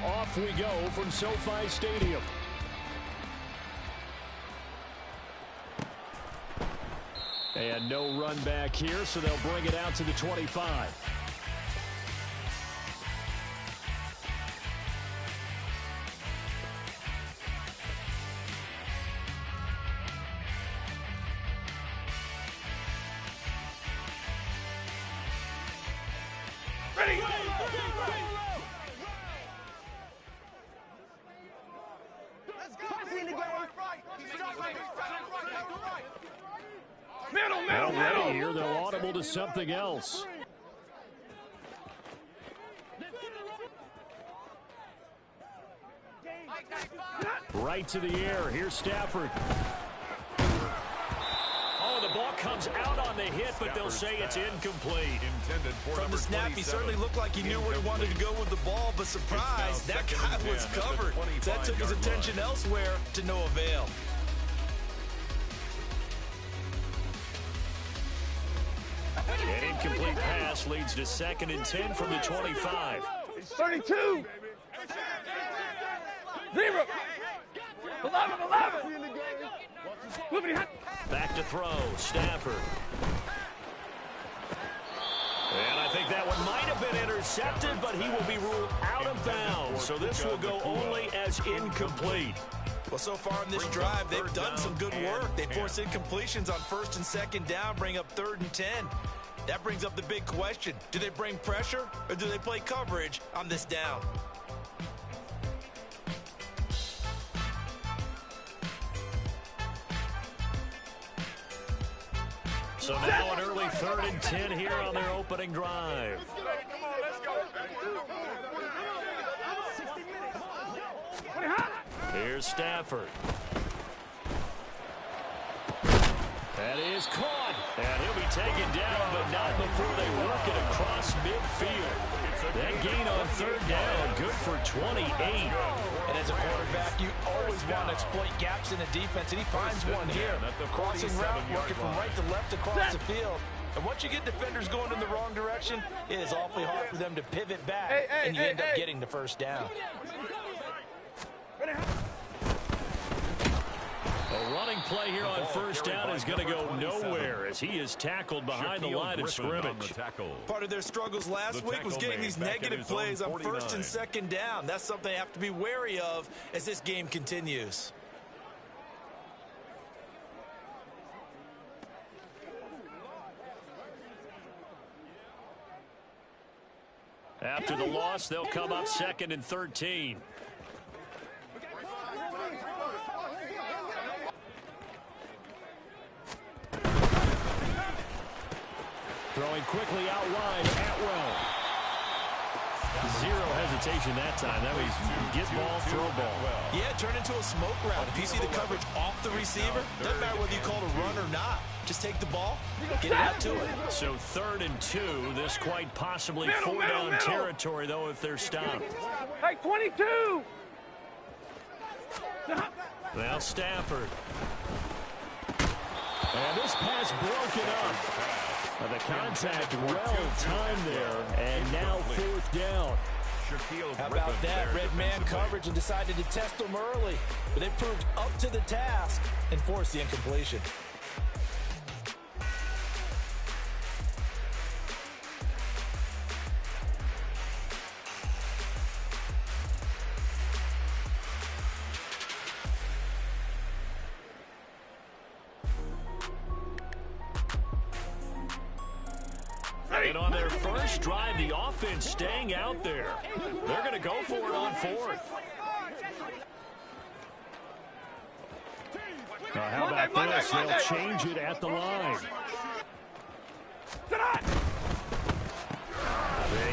off we go from SoFi Stadium. And no run back here, so they'll bring it out to the 25. Already here, they'll audible to something else. Right to the air. Here's Stafford. Oh, the ball comes out on the hit, but they'll say it's incomplete. From the snap, he certainly looked like he knew where he wanted to go with the ball, but surprise, that guy was covered. That took his attention elsewhere to no avail. An incomplete pass leads to 2nd and 10 from the 25. 32. 0. 11. Back to throw, Stafford. And I think that one might have been intercepted, but he will be ruled out of bounds. So this will go only as incomplete. Well, so far in this drive, they've done some good work. They force incompletions on 1st and 2nd down, bring up 3rd and 10. That brings up the big question. Do they bring pressure or do they play coverage on this down? So now an early 3rd and 10 here on their opening drive. Come on, let's go. Here's Stafford. That is caught. And he'll be taken down, but not before they work it across midfield. That gain on 3rd down, good for 28. And as a quarterback, you always want to exploit gaps in the defense, and he finds one here. Crossing route, working from right to left across the field. And once you get defenders going in the wrong direction, it is awfully hard for them to pivot back, and you end up getting the 1st down. A running play here on 1st down is going to go nowhere as he is tackled behind the line of scrimmage. Part of their struggles last week was getting these negative plays on 1st and 2nd down. That's something they have to be wary of as this game continues. After the loss, they'll come up 2nd and 13. Throwing quickly out wide, Atwell. Zero hesitation that time. That was get ball, throw ball. Yeah, turn into a smoke route. If you see the coverage off the receiver, doesn't matter whether you call it a run or not. Just take the ball, get it out to it. So 3rd and 2. This quite possibly 4-down territory, though, if they're stopped. Hey, 22. Now Stafford. And this pass broken up. The contact well timed there, and now 4th down. How about that? Red man coverage and decided to test them early. But they proved up to the task and forced the incompletion. And on their first drive, the offense staying out there. They're going to go for it on 4th. How about this? They'll change it at the line. They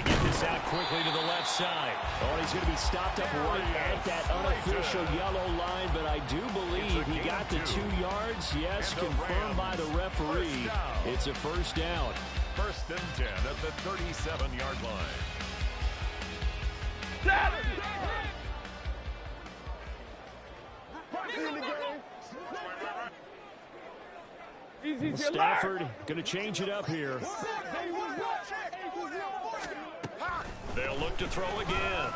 get this out quickly to the left side. Oh, he's going to be stopped up right at that unofficial yellow line, but I do believe he got the 2 yards. Yes, confirmed by the referee. It's a 1st down. 1st and 10 at the 37-yard line. Stafford going to change it up here. They'll look to throw again.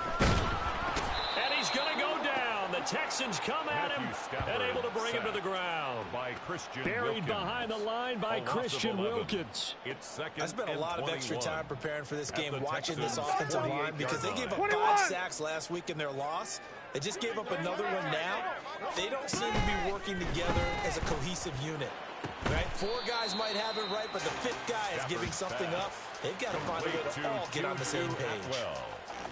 he's going to go down. The Texans come at him and able to bring him to the ground. By Christian Buried Wilkins. behind the line by Christian Wilkins. It's second I spent a lot of extra 21. time preparing for this game, At the watching this Texans' offensive line, because they gave up 21. 5 sacks last week in their loss. They just gave up another one now. They don't seem to be working together as a cohesive unit. Right? 4 guys might have it right, but the 5th guy is giving something up. They've got to find a way to all get on the same page.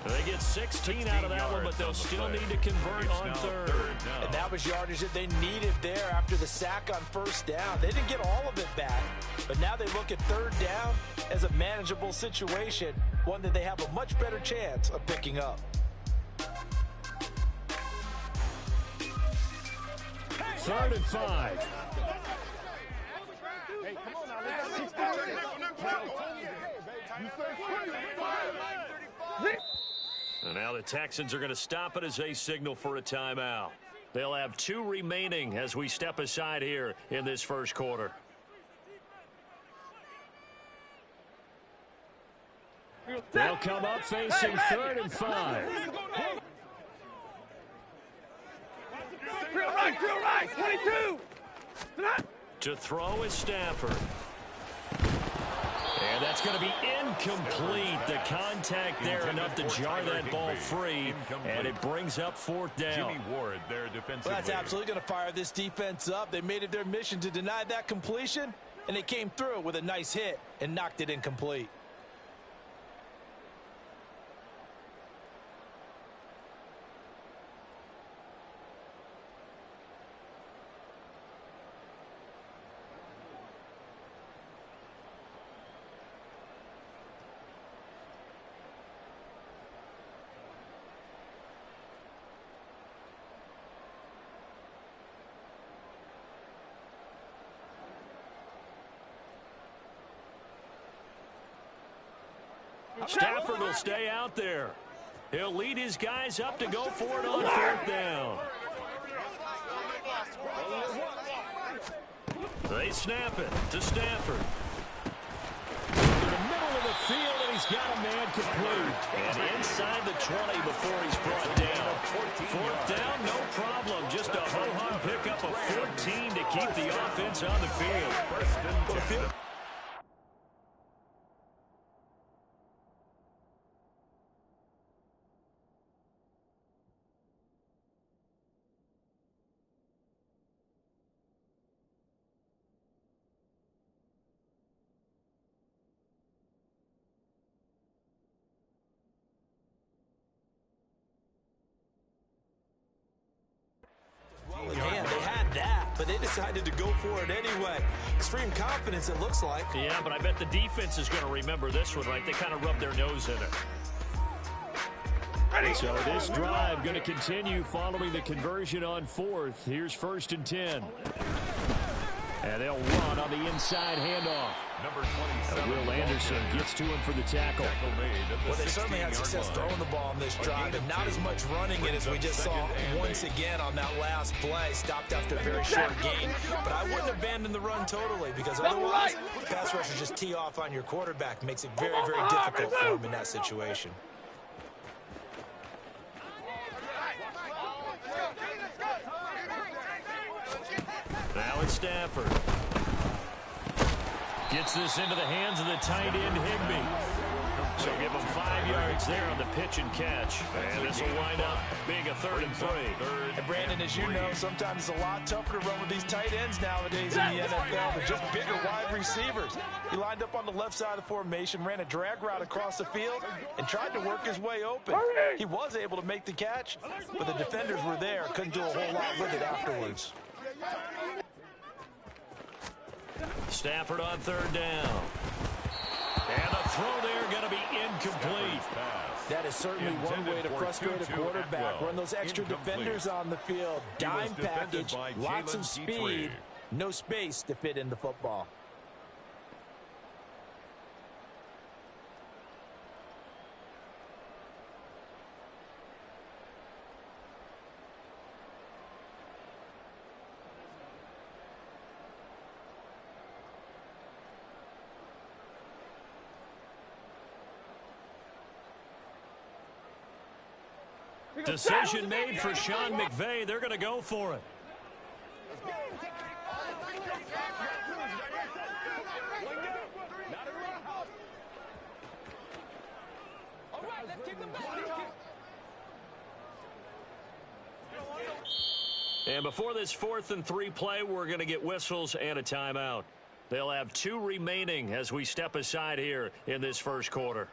They get 16 out of that one, but they'll still need to convert on third. And that was yardage that they needed there after the sack on first down. They didn't get all of it back, but now they look at third down as a manageable situation, one that they have a much better chance of picking up. Third and 5. Hey, come on now. Let's go. And now the Texans are going to stop it as they signal for a timeout. They'll have 2 remaining as we step aside here in this first quarter. They'll come up facing third and 5. Drill right, 22. To throw is Stafford. And that's going to be incomplete. The contact there enough to jar that ball free, and it brings up 4th down. Jimmy Ward there defensively. Well, that's absolutely going to fire this defense up. They made it their mission to deny that completion, and they came through with a nice hit and knocked it incomplete. Stafford will stay out there. He'll lead his guys up to go for it on 4th down. They snap it to Stafford. To the middle of the field, and he's got a man complete. And inside the 20 before he's brought down. 4th down, no problem. Just a ho-hum pickup of 14 to keep the offense on the field. Man, they had that, but they decided to go for it anyway. Extreme confidence, it looks like. Yeah, but I bet the defense is going to remember this one, right? They kind of rubbed their nose in it. So this drive going to continue following the conversion on 4th. Here's 1st and 10. And they'll run on the inside handoff. Number 27. Will Anderson gets to him for the tackle. Well, they certainly had success throwing the ball in this drive, and not as much running it as we just saw once again on that last play. Stopped after a very short gain. But I wouldn't abandon the run totally, because otherwise, pass rushers just tee off on your quarterback. Makes it very, very difficult for him in that situation. Now it's Stafford. Gets this into the hands of the tight end, Higbee. So give him 5 yards there on the pitch and catch. And this will wind up being a 3rd and 3. And Brandon, as you know, sometimes it's a lot tougher to run with these tight ends nowadays in the NFL. They're just bigger wide receivers. He lined up on the left side of the formation, ran a drag route across the field, and tried to work his way open. He was able to make the catch, but the defenders were there. Couldn't do a whole lot with it afterwards. Stafford on 3rd down. And the throw there going to be incomplete. That is certainly one way to frustrate a quarterback. Run those extra defenders on the field. Dime package, lots of speed, no space to fit in the football. Decision made for Sean McVay. They're going to go for it. And before this 4th and 3 play, we're going to get whistles and a timeout. They'll have 2 remaining as we step aside here in this first quarter.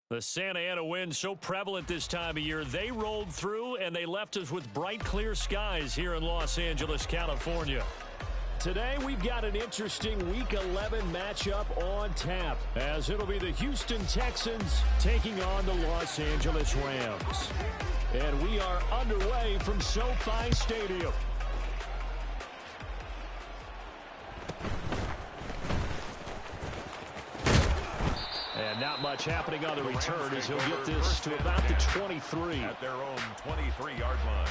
The Santa Ana wind so prevalent this time of year, they rolled through and they left us with bright, clear skies here in Los Angeles, California. Today, we've got an interesting Week 11 matchup on tap, as it'll be the Houston Texans taking on the Los Angeles Rams. And we are underway from SoFi Stadium. And not much happening on the return as he'll get this to about the 23. At their own 23-yard line.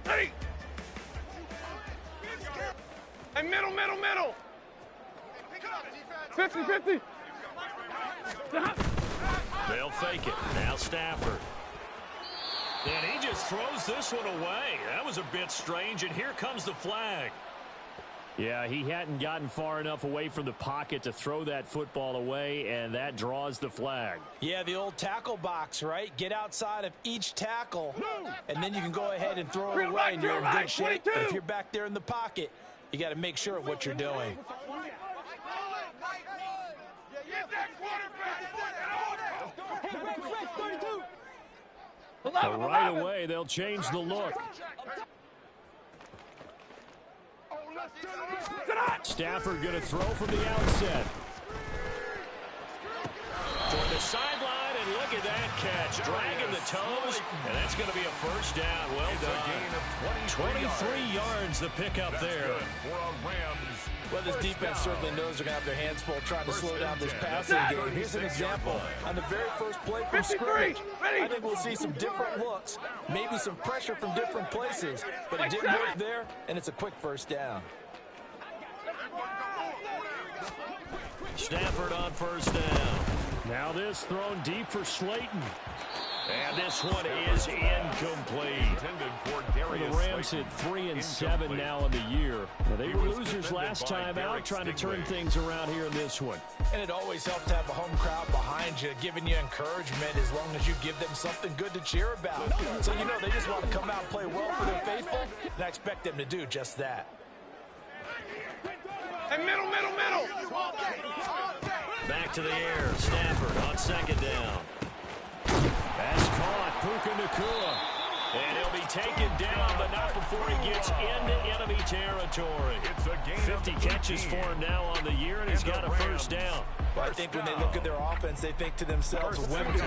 Hey, middle. 50-50. They'll fake it. Now Stafford. And he just throws this one away. That was a bit strange, and here comes the flag. Yeah, he hadn't gotten far enough away from the pocket to throw that football away, and that draws the flag. Yeah, the old tackle box, right? Get outside of each tackle, and then you can go ahead and throw it away, and you're in good shape. But if you're back there in the pocket, you got to make sure of what you're doing. So right away, they'll change the look. Stafford going to throw from the outset. Toward the sideline, and look at that catch. Dragging the toes, and that's going to be a first down. Well done. 23 yards the pickup there. Well, this defense certainly knows they're going to have their hands full trying to slow down this passing game. Here's an example. On the very first play from scrimmage, I think we'll see some different looks, maybe some pressure from different places, but it didn't work there, and it's a quick first down. Stafford on first down. Now this thrown deep for Slayton. And this one is incomplete. The Rams hit 3-7 now in the year. Now, they were losers last time out, trying to turn things around here in this one. And it always helps to have a home crowd behind you, giving you encouragement as long as you give them something good to cheer about. So, you know, they just want to come out and play well for their faithful, and I expect them to do just that. Hey, middle. Back to the air. Stafford on second down. Pass caught. Puka Nacua. And he'll be taken down, but not before he gets into enemy territory. 50 catches for him now on the year, and he's got a first down. Well, I think when they look at their offense, they think to themselves, weapons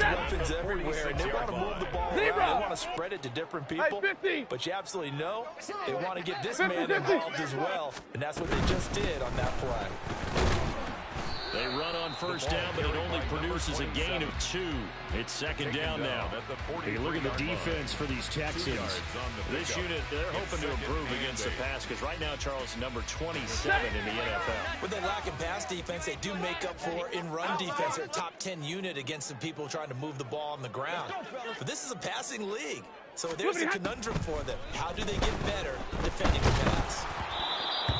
everywhere, and they want to move the ball around. They want to spread it to different people, but you absolutely know they want to get this man involved as well, and that's what they just did on that play. They run on first down, but it only produces a gain of 2. It's second down now. Hey, look at the defense for these Texans. This unit, they're hoping to improve against the pass because right now, Charles is number 27 in the NFL. When they lack in pass defense, they do make up for in run defense. They're a top 10 unit against the people trying to move the ball on the ground. But this is a passing league, so there's a conundrum for them. How do they get better defending the pass?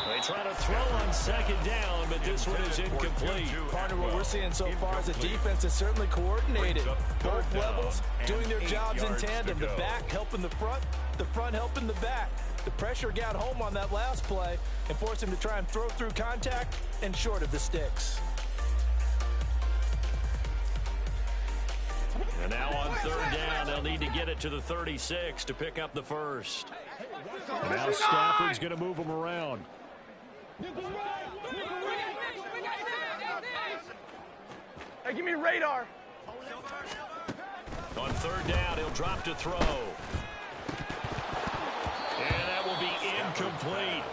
They try to throw on second down, but this one is incomplete. Partner, what we're seeing so far is the defense is certainly coordinated. Both levels doing their jobs in tandem. The back helping the front helping the back. The pressure got home on that last play and forced him to try and throw through contact and short of the sticks. And now on third down, they'll need to get it to the 36 to pick up the first. And now Stafford's going to move them around. Hey, give me radar. On third down, he'll drop to throw. And that will be incomplete.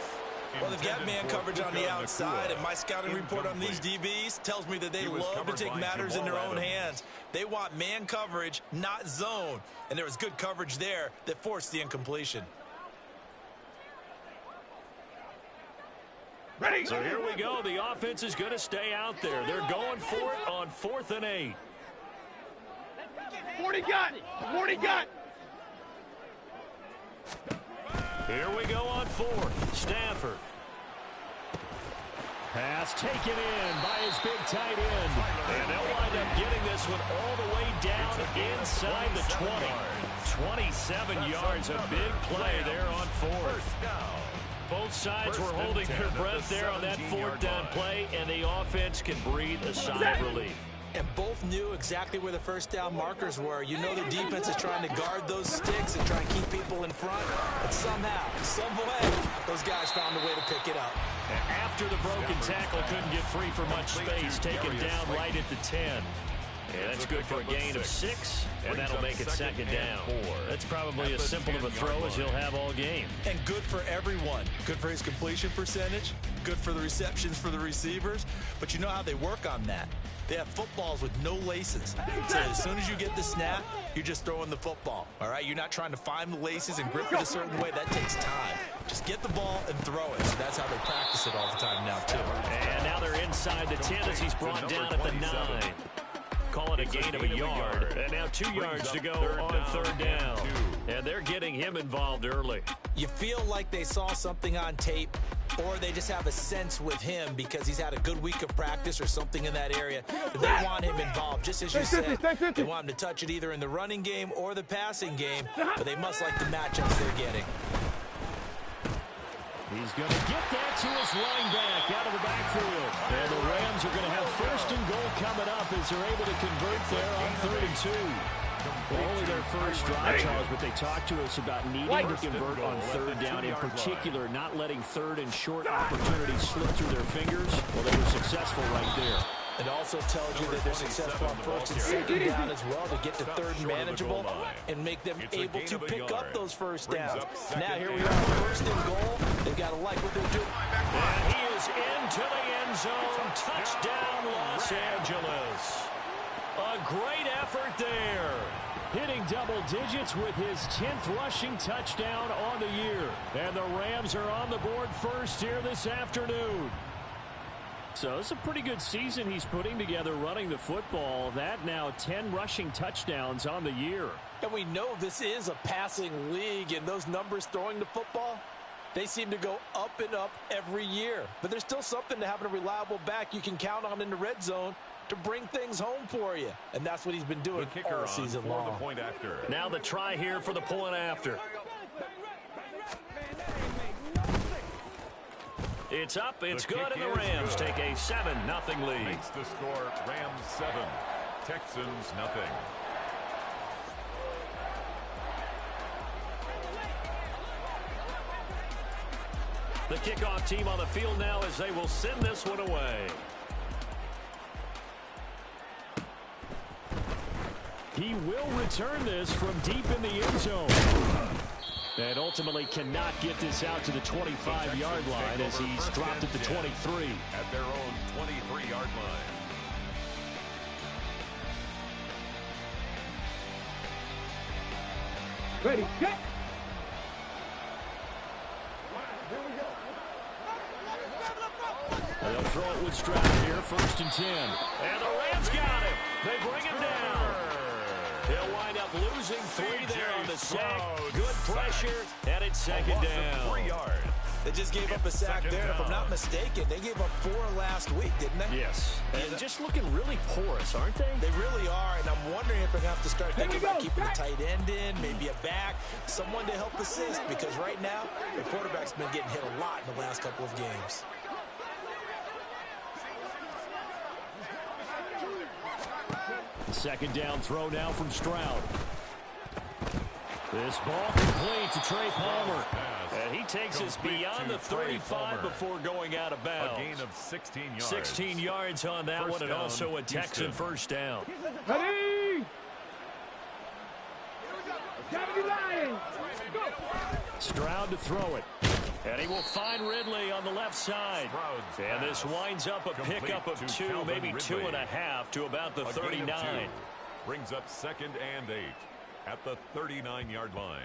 Well, they've got man coverage on the outside, and my scouting report on these DBs tells me that they love to take matters in their own hands. They want man coverage, not zone. And there was good coverage there that forced the incompletion. Ready. So here we go. The offense is going to stay out there. They're going for it on 4th and 8. 40 gun. Here we go on 4th. Stafford. Pass taken in by his big tight end. And they'll wind up getting this one all the way down inside the 20. 27 yards, a big play there on 4th. Both sides were holding their breath there on that 4th down play, and the offense can breathe a sigh of relief. And both knew exactly where the first down markers were. You know their defense is trying to guard those sticks and try and keep people in front. But somehow, some way, those guys found a way to pick it up. After the broken tackle, couldn't get free for much space, taken down right at the 10. Yeah, that's good for a gain of 6, and that'll make it second down. That's probably as simple of a throw as he'll have all game. And good for everyone. Good for his completion percentage, good for the receptions for the receivers. But you know how they work on that. They have footballs with no laces. So as soon as you get the snap, you're just throwing the football, all right? You're not trying to find the laces and grip it a certain way. That takes time. Just get the ball and throw it. So that's how they practice it all the time now, too. And now they're inside the 10 as he's brought down at the 9. Call it a gain of a yard. And now 2 yards to go on third down. And they're getting him involved early. You feel like they saw something on tape or they just have a sense with him because he's had a good week of practice or something in that area. They want him involved, just as you said. They want him to touch it either in the running game or the passing game, but they must like the matchups they're getting. He's going to get that to his running back out of the backfield. And the Rams are going to have 1st and goal coming up as they're able to convert there on 3rd and 2. Well, only their first drive, Charles, but they talked to us about needing to convert on 3rd down, in particular, not letting 3rd and short opportunities slip through their fingers. Well, they were successful right there. It also tells you that they're successful on 1st and 2nd down as well to get to 3rd and manageable and make them able to pick up those 1st downs. Now here we are, 1st and goal. They've got to like what they're doing. And he is into the end zone. Touchdown, Los Angeles. A great effort there. Hitting double digits with his 10th rushing touchdown on the year. And the Rams are on the board first here this afternoon. So it's a pretty good season he's putting together running the football. That now 10 rushing touchdowns on the year. And we know this is a passing league, and those numbers throwing the football, they seem to go up and up every year. But there's still something to having a reliable back you can count on in the red zone to bring things home for you. And that's what he's been doing all season long. The point after. Now the try here for the point after. It's up, it's good, and the Rams take a 7-0 lead. Makes the score Rams 7, Texans nothing. The kickoff team on the field now as they will send this one away. He will return this from deep in the end zone. And ultimately cannot get this out to the 25-yard line as he's dropped at the 23. At their own 23-yard line. Ready, get. They'll throw it with Stroud here, 1st and 10. And the Rams got him. They bring him down. They'll wind up losing 3 there on the sack. Good pressure, and it's 2nd down. 3 yards. They just gave up a sack there. If I'm not mistaken, they gave up 4 last week, didn't they? Yes. And just looking really porous, aren't they? They really are, and I'm wondering if they're going to have to start thinking about keeping a tight end in, maybe a back, someone to help assist, because right now, the quarterback's been getting hit a lot in the last couple of games. Second down throw now from Stroud. This ball complete to Trey Palmer. And he takes us beyond the 35 before going out of bounds. A gain of 16 yards. 16 yards on that one, and also a Texan first down. Ready! Stroud to throw it. And he will find Ridley on the left side. And this winds up a pickup of 2, maybe 2.5 to about the 39. Brings up 2nd and 8 at the 39-yard line.